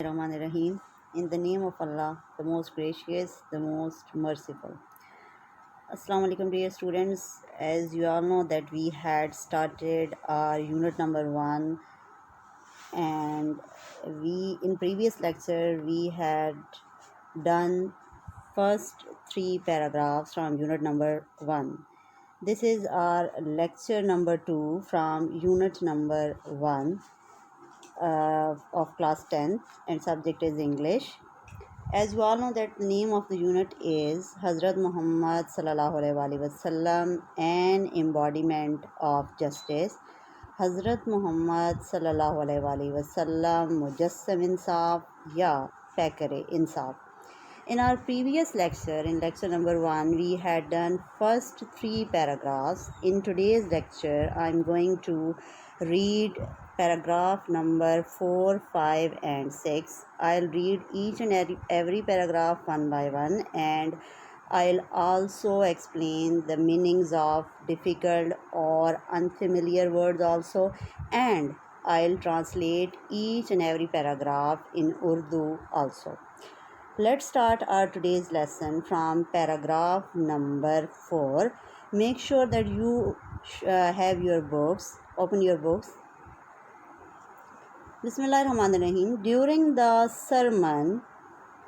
Rahim. In the name of Allah, the most gracious, the most merciful. Assalamu alaikum dear students. As you all know that we had started our unit number 1, and we in previous lecture we had done first 3 paragraphs from unit number 1. This is our lecture number 2 from unit number 1 of class 10th, and subject is English. As you all know that the name of the unit is Hazrat Muhammad Sallallahu Alaihi Wasallam, an embodiment of justice. Hazrat Muhammad Sallallahu Alaihi Wasallam Mujassam Insaf ya Fakare Insaf. In our previous lecture, in lecture number 1, we had done first 3 paragraphs. In today's lecture, I am going to read paragraph number 4, 5 and 6. I'll read each and every paragraph one by one, and I'll also explain the meanings of difficult or unfamiliar words also, and I'll translate each and every paragraph in Urdu also. Let's start our today's lesson from paragraph number 4. Make sure that you have your books. Open your books. Bismillahirrahmanirrahim. During the sermon,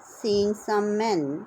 seeing some men,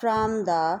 from the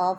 of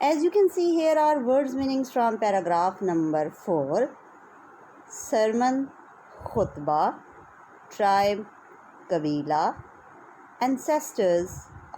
As you can see, here are words meanings from paragraph number 4. sermon, khutba, tribe, kabila, ancestors,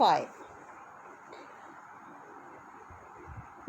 5.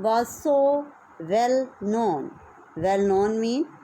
was so well known mean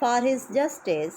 for his justice,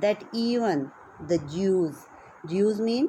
that even the Jews mean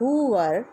who were,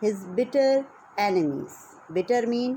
his bitter enemies, bitter mean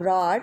brought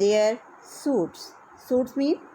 their suits mean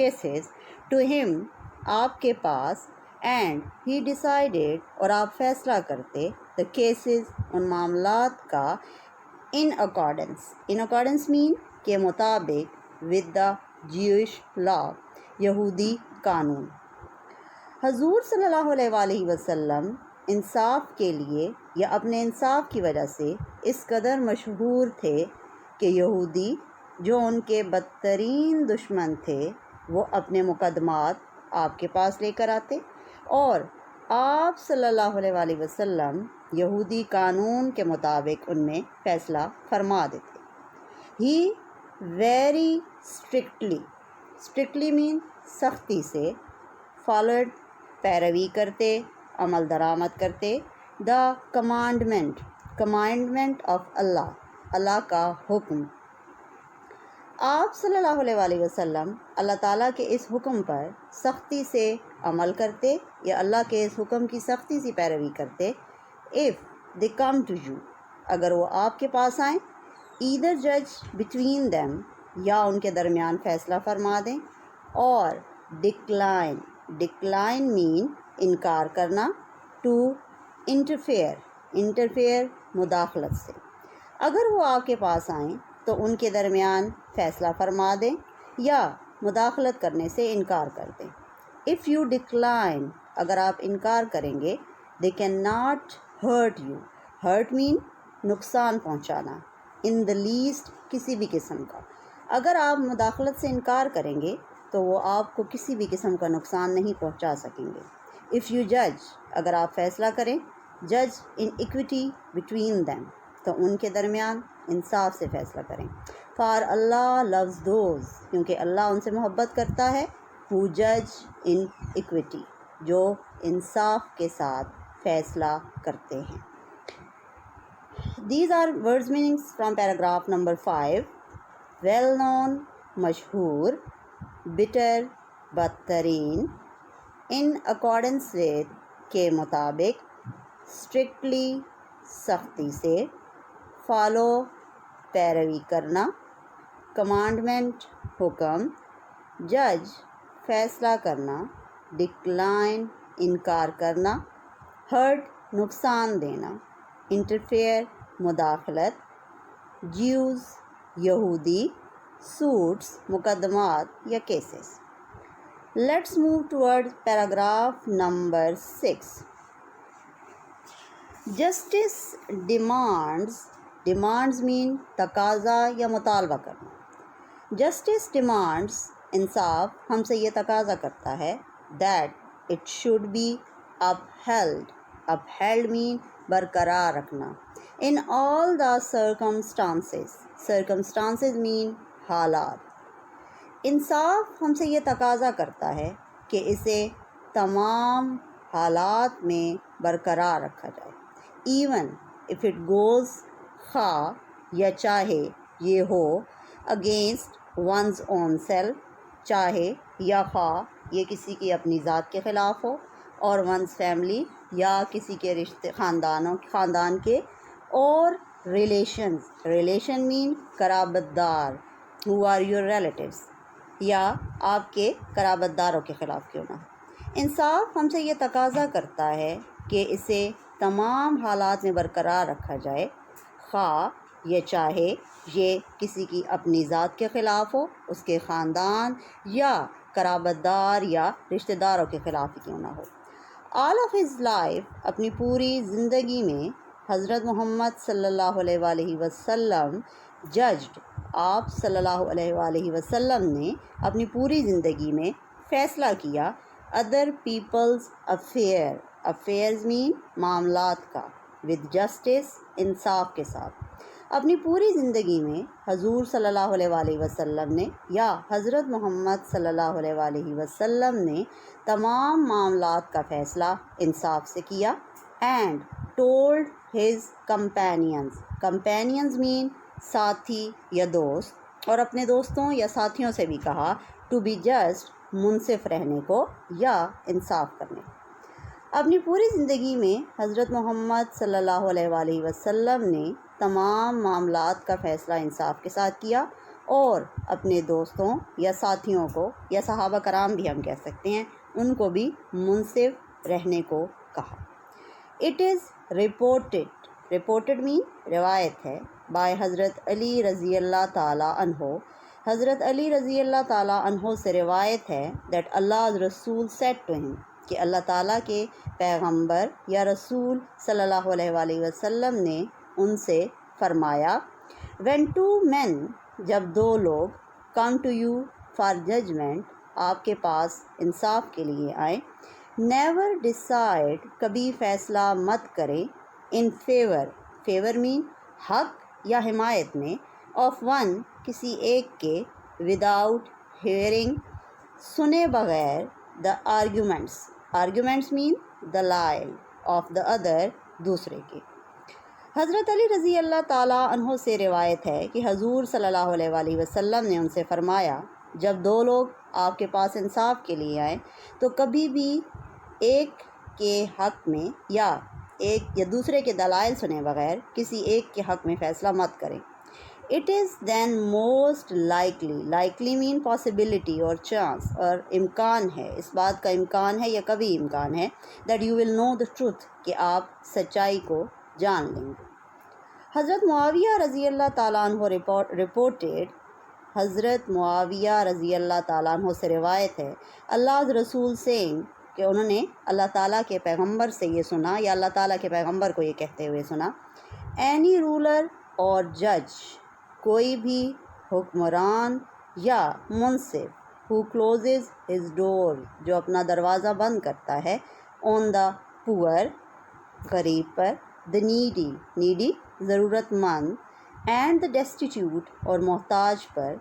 cases, ٹو ہم آپ کے پاس، and he decided اور آپ فیصلہ کرتے، the cases ان معاملات کا، ان اکارڈنس مین کے مطابق، ود دا جیوش لا یہودی قانون۔ حضور صلی اللہ علیہ وآلہ وسلم انصاف کے لیے یا اپنے انصاف کی وجہ سے اس قدر مشہور تھے کہ یہودی جو ان کے بدترین دشمن تھے وہ اپنے مقدمات آپ کے پاس لے کر آتے اور آپ صلی اللہ علیہ وآلہ وسلم یہودی قانون کے مطابق ان میں فیصلہ فرما دیتے۔ ہی ویری اسٹرکٹلی مین سختی سے، فالوڈ پیروی کرتے، عمل درآمد کرتے، دا کمانڈمنٹ آف اللہ کا حکم۔ آپ صلی اللہ علیہ وآلہ وسلم اللہ تعالیٰ کے اس حکم پر سختی سے عمل کرتے یا اللہ کے اس حکم کی سختی سے پیروی کرتے۔ If they come to you, اگر وہ آپ کے پاس آئیں، ایدر جج بٹوین دیم، یا ان کے درمیان فیصلہ فرما دیں، اور ڈکلائن مین انکار کرنا، ٹو انٹرفیئر مداخلت سے، اگر وہ آپ کے پاس آئیں تو ان کے درمیان فیصلہ فرما دیں یا مداخلت کرنے سے انکار کر دیں۔ اف یو ڈکلائن، اگر آپ انکار کریں گے، they can not hurt you, hurt mean نقصان پہنچانا، ان دا لیسٹ کسی بھی قسم کا، اگر آپ مداخلت سے انکار کریں گے تو وہ آپ کو کسی بھی قسم کا نقصان نہیں پہنچا سکیں گے۔ اف یو جج، اگر آپ فیصلہ کریں، جج ان ایکویٹی بٹوین دیم، تو ان کے درمیان انصاف سے فیصلہ کریں۔ فار اللہ لوز دوز، کیونکہ اللہ ان سے محبت کرتا ہے، ہو جج ان ایکویٹی، جو انصاف کے ساتھ فیصلہ کرتے ہیں۔ These are words meanings from paragraph number 5. well known مشہور، bitter بدترین، in accordance with کے مطابق، strictly سختی سے، follow پیروی کرنا، commandment حکم، judge فیصلہ کرنا، decline انکار کرنا، hurt نقصان دینا، interfere مداخلت، Jews یہودی، suits مقدمات یا cases۔ Let's move towards paragraph number 6. Justice demands mean تقاضا یا مطالبہ کرنا۔ Justice demands انصاف ہم سے یہ تقاضا کرتا ہے that it should be upheld mean برقرار رکھنا، in all the circumstances mean حالات۔ انصاف ہم سے یہ تقاضا کرتا ہے کہ اسے تمام حالات میں برقرار رکھا جائے، ایون if it goes خواہ یا چاہے یہ ہو against one's own self، چاہے یا خواہ یہ کسی کی اپنی ذات کے خلاف ہو، اور one's family یا کسی کے خاندان کے، اور ریلیشن مین قرابت دار، who are your relatives، یا آپ کے قرابت داروں کے خلاف کیوں نہ ہو۔ انصاف ہم سے یہ تقاضا کرتا ہے کہ اسے تمام حالات میں برقرار رکھا جائے، خواہ یہ چاہے یہ کسی کی اپنی ذات کے خلاف ہو، اس کے خاندان یا قرابت دار یا رشتہ داروں کے خلاف ہی کیوں نہ ہو۔ آل آف ہز لائف، اپنی پوری زندگی میں، حضرت محمد صلی اللہ علیہ وآلہ وسلم ججڈ، آپ صلی اللہ علیہ وآلہ وسلم نے اپنی پوری زندگی میں فیصلہ کیا، ادر پیپلز افیئرز مین معاملات کا، ود جسٹس انصاف کے ساتھ۔ اپنی پوری زندگی میں حضور صلی اللہ علیہ وآلہ وسلم نے یا حضرت محمد صلی اللہ علیہ وآلہ وسلم نے تمام معاملات کا فیصلہ انصاف سے کیا، اینڈ ٹولڈ ہز کمپینینز مین ساتھی یا دوست، اور اپنے دوستوں یا ساتھیوں سے بھی کہا، ٹو بی جسٹ منصف رہنے کو یا انصاف کرنے کو۔ اپنی پوری زندگی میں حضرت محمد صلی اللہ علیہ وآلہ وسلم نے تمام معاملات کا فیصلہ انصاف کے ساتھ کیا، اور اپنے دوستوں یا ساتھیوں کو یا صحابہ کرام بھی ہم کہہ سکتے ہیں ان کو بھی منصف رہنے کو کہا۔ اٹ از رپورٹڈ مین روایت ہے بائی حضرت علی رضی اللہ تعالیٰ عنہ، حضرت علی رضی اللہ تعالیٰ عنہ سے روایت ہے دیٹ اللہ رسول سیڈ ٹو ہم، کہ اللہ تعالیٰ کے پیغمبر یا رسول صلی اللہ علیہ وآلہ وسلم نے ان سے فرمایا، وین ٹو مین، جب دو لوگ، come to you for judgment, آپ کے پاس انصاف کے لیے آئیں، نیور ڈیسائڈ، کبھی فیصلہ مت کریں، ان فیور مین حق یا حمایت میں، آف ون، کسی ایک کے، وداؤٹ ہیئرنگ، سنے بغیر، دا آرگیومنٹس مین دلائل، آف دا ادر، دوسرے کے۔ حضرت علی رضی اللہ تعالیٰ عنہ سے روایت ہے کہ حضور صلی اللہ علیہ وآلہ وسلم نے ان سے فرمایا، جب دو لوگ آپ کے پاس انصاف کے لیے آئیں تو کبھی بھی ایک کے حق میں یا دوسرے کے دلائل سنے بغیر کسی ایک کے حق میں فیصلہ مت کریں۔ It is then most likely main possibility اور چانس، اور امکان ہے، اس بات کا امکان ہے یا کبھی امکان ہے، that you will know the truth, کہ آپ سچائی کو جان لیں گے۔ حضرت معاویہ رضی اللہ تعالیٰ عنہ رپورٹڈ، حضرت معاویہ رضی اللہ تعالیٰ عنہ سے روایت ہے، اللہ رسول سینگ، کہ انہوں نے اللہ تعالیٰ کے پیغمبر سے یہ سنا یا اللہ تعالیٰ کے پیغمبر کو یہ کہتے ہوئے سنا، اینی رولر اور جج، کوئی بھی حکمران یا منصف، ہو کلوزز ہز ڈور، جو اپنا دروازہ بند کرتا ہے، آن دا پور، غریب پر، دا نیڈی ضرورت مند، اینڈ دا ڈیسٹیٹیوٹ اور محتاج پر،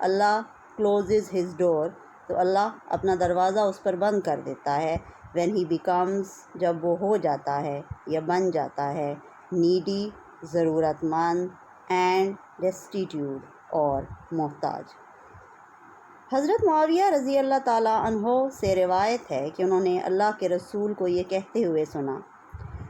اللہ کلوزز ہز ڈور، تو اللہ اپنا دروازہ اس پر بند کر دیتا ہے، وین ہی بیکمز، جب وہ ہو جاتا ہے یا بن جاتا ہے، نیڈی ضرورت مند، اینڈ ڈیسٹیٹیوٹ اور محتاج۔ حضرت معاویہ رضی اللہ تعالیٰ عنہ سے روایت ہے کہ انہوں نے اللہ کے رسول کو یہ کہتے ہوئے سنا،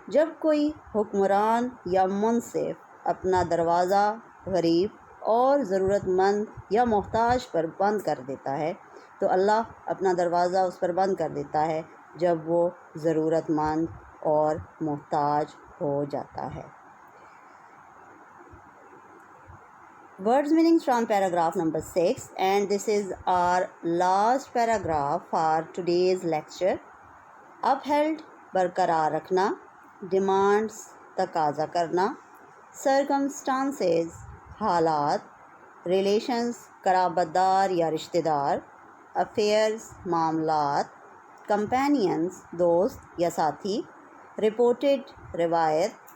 جب کوئی حکمران یا منصف اپنا دروازہ غریب اور ضرورت مند یا محتاج پر بند کر دیتا ہے تو اللہ اپنا دروازہ اس پر بند کر دیتا ہے جب وہ ضرورت مند اور محتاج ہو جاتا ہے۔ Words meanings from paragraph number 6, and this is our last paragraph for today's lecture. Upheld برقرار رکھنا، demands تقاضا کرنا، circumstances حالات، relations قرابت دار یا رشتہ دار، affairs معاملات، companions دوست یا ساتھی، reported روایت،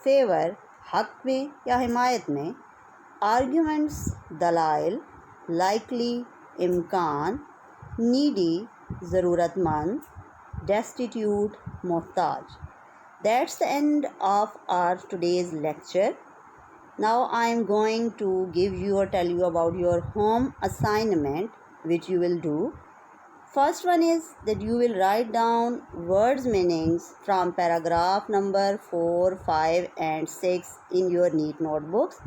favor حق میں یا حمایت میں، arguments دلائل، likely امکان، needy ضرورت مند، destitute محتاج۔ That's the end of our today's lecture. Now I am going to give you or tell you about your home assignment which you will do. First one is that you will write down words meanings from paragraph number 4, 5 and 6 in your neat notebooks.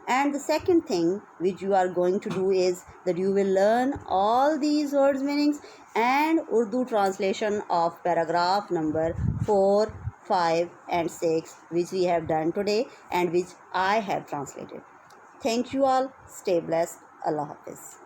And the second thing which you are going to do is that you will learn all these words meanings and Urdu translation of paragraph number 4, 5 and 6 which we have done today and which I have translated. Thank you all. Stay blessed. Allah Hafiz.